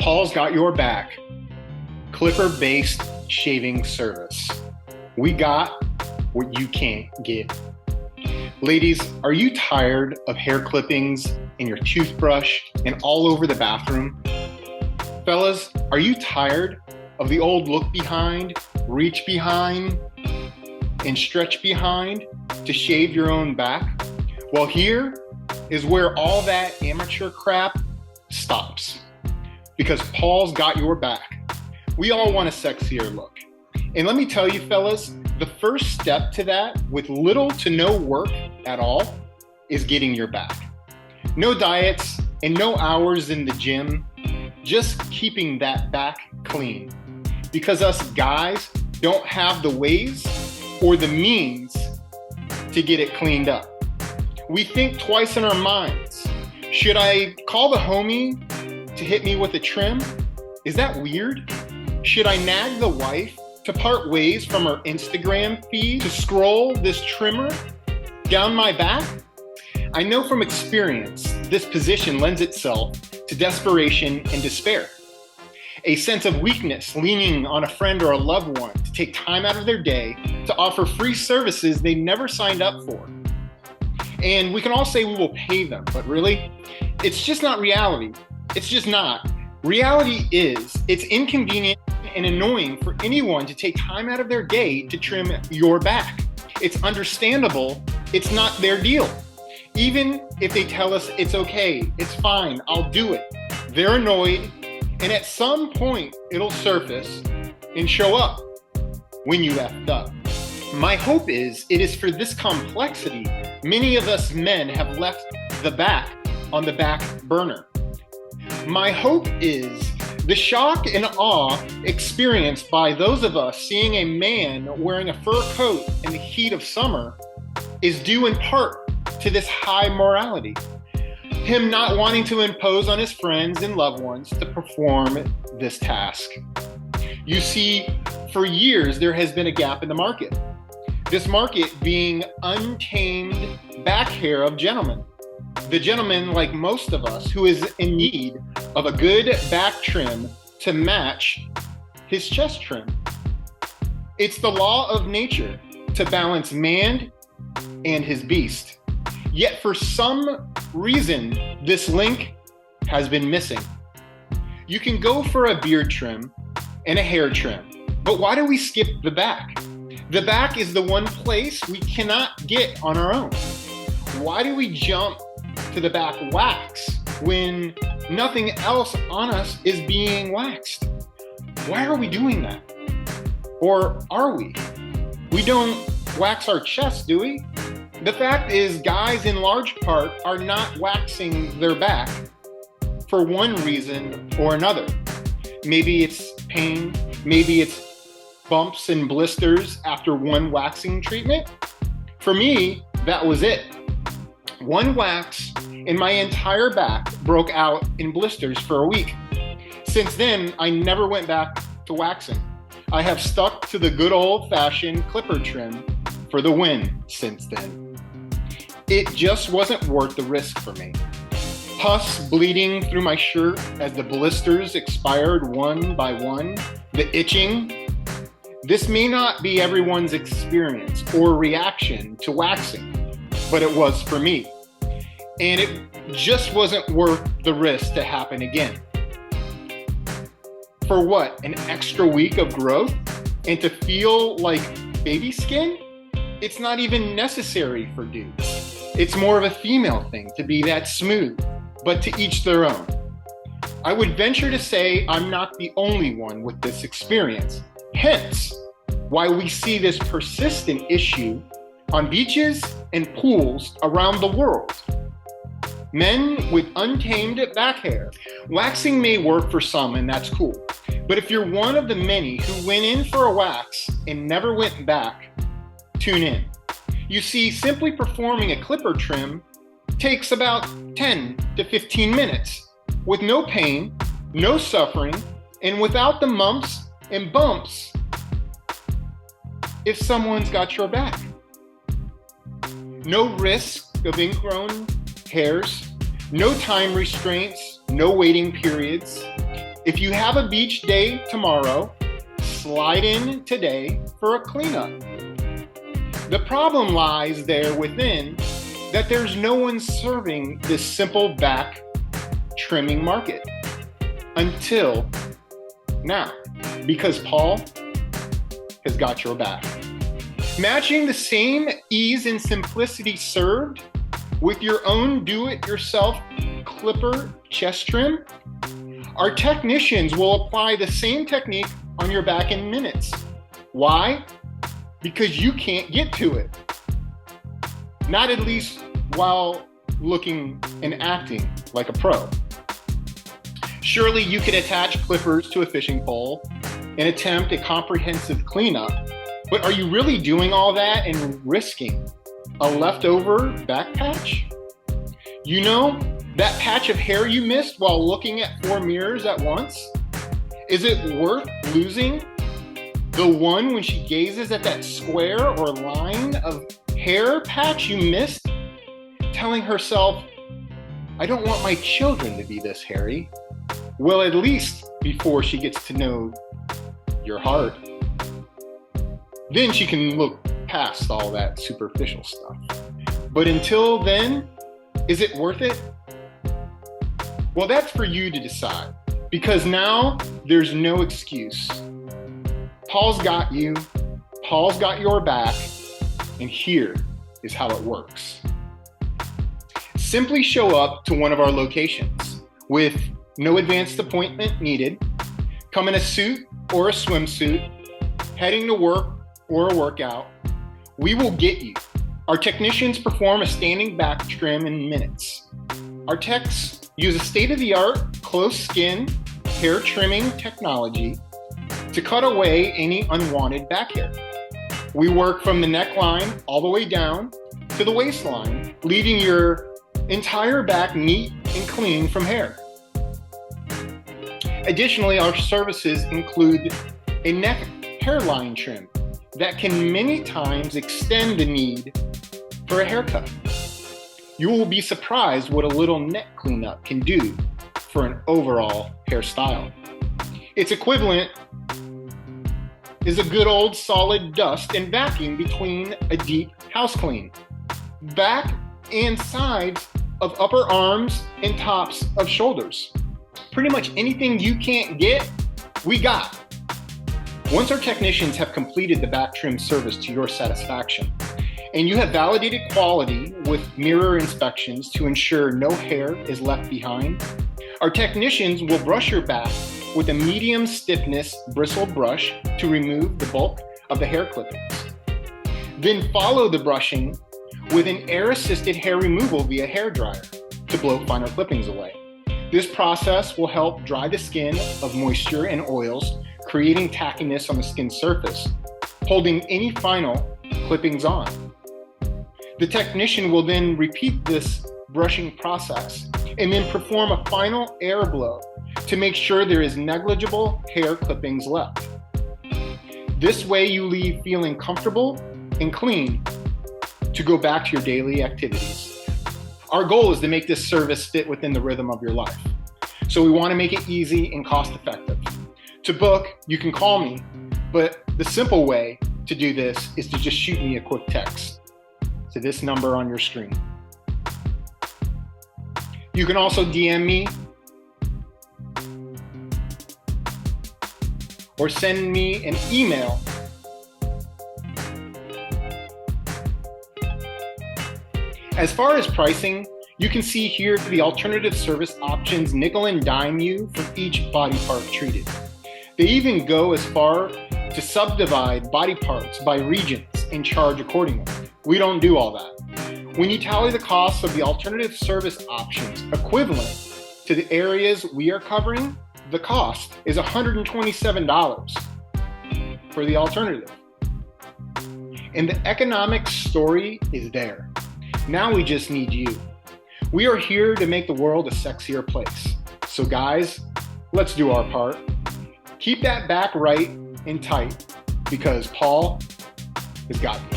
Paul's got your back. Clipper-based shaving service. We got what you can't get. Ladies, are you tired of hair clippings in your toothbrush and all over the bathroom? Fellas, are you tired of the old look behind, reach behind, and stretch behind to shave your own back? Well, here is where all that amateur crap stops. Because Paul's got your back. We all want a sexier look. And let me tell you, fellas, the first step to that, with little to no work at all, is getting your back. No diets and no hours in the gym, just keeping that back clean. Because us guys don't have the ways or the means to get it cleaned up. We think twice in our minds. Should I call the homie to hit me with a trim? Is that weird? Should I nag the wife to part ways from her Instagram feed to scroll this trimmer down my back? I know from experience, this position lends itself to desperation and despair. A sense of weakness leaning on a friend or a loved one to take time out of their day to offer free services they never signed up for. And we can all say we will pay them, but really, it's just not reality. It's just not. Reality is, it's inconvenient and annoying for anyone to take time out of their day to trim your back. It's understandable. It's not their deal. Even if they tell us it's okay, it's fine, I'll do it. They're annoyed, and at some point it'll surface and show up when you effed up. My hope is it is for this complexity many of us men have left the back on the back burner. My hope is the shock and awe experienced by those of us seeing a man wearing a fur coat in the heat of summer is due in part to this high morality. Him not wanting to impose on his friends and loved ones to perform this task. You see, for years there has been a gap in the market. This market being untamed back hair of gentlemen. The gentleman, like most of us, who is in need of a good back trim to match his chest trim. It's the law of nature to balance man and his beast. Yet for some reason, this link has been missing. You can go for a beard trim and a hair trim, but why do we skip the back? The back is the one place we cannot get on our own. Why do we jump to the back wax when nothing else on us is being waxed? Why are we doing that? Or are we? We don't wax our chest, do we? The fact is, guys in large part are not waxing their back for one reason or another. Maybe it's pain, maybe it's bumps and blisters after one waxing treatment. For me, that was it. One wax and my entire back broke out in blisters for a week. Since then, I never went back to waxing. I have stuck to the good old-fashioned clipper trim for the win since then. It just wasn't worth the risk for me. Pus bleeding through my shirt as the blisters expired one by one, the itching. This may not be everyone's experience or reaction to waxing, but it was for me. And it just wasn't worth the risk to happen again. For what, an extra week of growth? And to feel like baby skin? It's not even necessary for dudes. It's more of a female thing to be that smooth, but to each their own. I would venture to say I'm not the only one with this experience. Hence, why we see this persistent issue on beaches and pools around the world. Men with untamed back hair. Waxing may work for some, and that's cool. But if you're one of the many who went in for a wax and never went back, tune in. You see, simply performing a clipper trim takes about 10 to 15 minutes with no pain, no suffering, and without the mumps and bumps if someone's got your back. No risk of ingrown hairs, no time restraints, no waiting periods. If you have a beach day tomorrow, slide in today for a cleanup. The problem lies there within that there's no one serving this simple back trimming market until now, because Paul has got your back. Matching the same ease and simplicity served with your own do-it-yourself clipper chest trim, our technicians will apply the same technique on your back in minutes. Why? Because you can't get to it. Not at least while looking and acting like a pro. Surely you could attach clippers to a fishing pole and attempt a comprehensive cleanup, but are you really doing all that and risking a leftover back patch? You know, that patch of hair you missed while looking at 4 mirrors at once? Is it worth losing the one when she gazes at that square or line of hair patch you missed, telling herself, I don't want my children to be this hairy? Well, at least before she gets to know your heart. Then she can look past all that superficial stuff. But until then, is it worth it? Well, that's for you to decide, because now there's no excuse. Paul's got you, Paul's got your back, and here is how it works. Simply show up to one of our locations with no advanced appointment needed. Come in a suit or a swimsuit, heading to work or a workout. We will get you. Our technicians perform a standing back trim in minutes. Our techs use a state-of-the-art close skin hair trimming technology to cut away any unwanted back hair. We work from the neckline all the way down to the waistline, leaving your entire back neat and clean from hair. Additionally, our services include a neck hairline trim that can many times extend the need for a haircut. You will be surprised what a little neck cleanup can do for an overall hairstyle. Its equivalent is a good old solid dust and vacuum between a deep house clean. Back and sides of upper arms and tops of shoulders. Pretty much anything you can't get, we got. Once our technicians have completed the back trim service to your satisfaction, and you have validated quality with mirror inspections to ensure no hair is left behind, our technicians will brush your back with a medium stiffness bristle brush to remove the bulk of the hair clippings. Then follow the brushing with an air-assisted hair removal via hair dryer to blow finer clippings away. This process will help dry the skin of moisture and oils, creating tackiness on the skin surface, holding any final clippings on. The technician will then repeat this brushing process and then perform a final air blow to make sure there is negligible hair clippings left. This way you leave feeling comfortable and clean to go back to your daily activities. Our goal is to make this service fit within the rhythm of your life. So we want to make it easy and cost effective. To book, you can call me, but the simple way to do this is to just shoot me a quick text to this number on your screen. You can also DM me or send me an email. As far as pricing, you can see here the alternative service options nickel and dime you for each body part treated. They even go as far to subdivide body parts by regions and charge accordingly. We don't do all that. When you tally the costs of the alternative service options equivalent to the areas we are covering, the cost is $127 for the alternative. And the economic story is there. Now we just need you. We are here to make the world a sexier place. So guys, let's do our part. Keep that back right and tight because Paul has got you.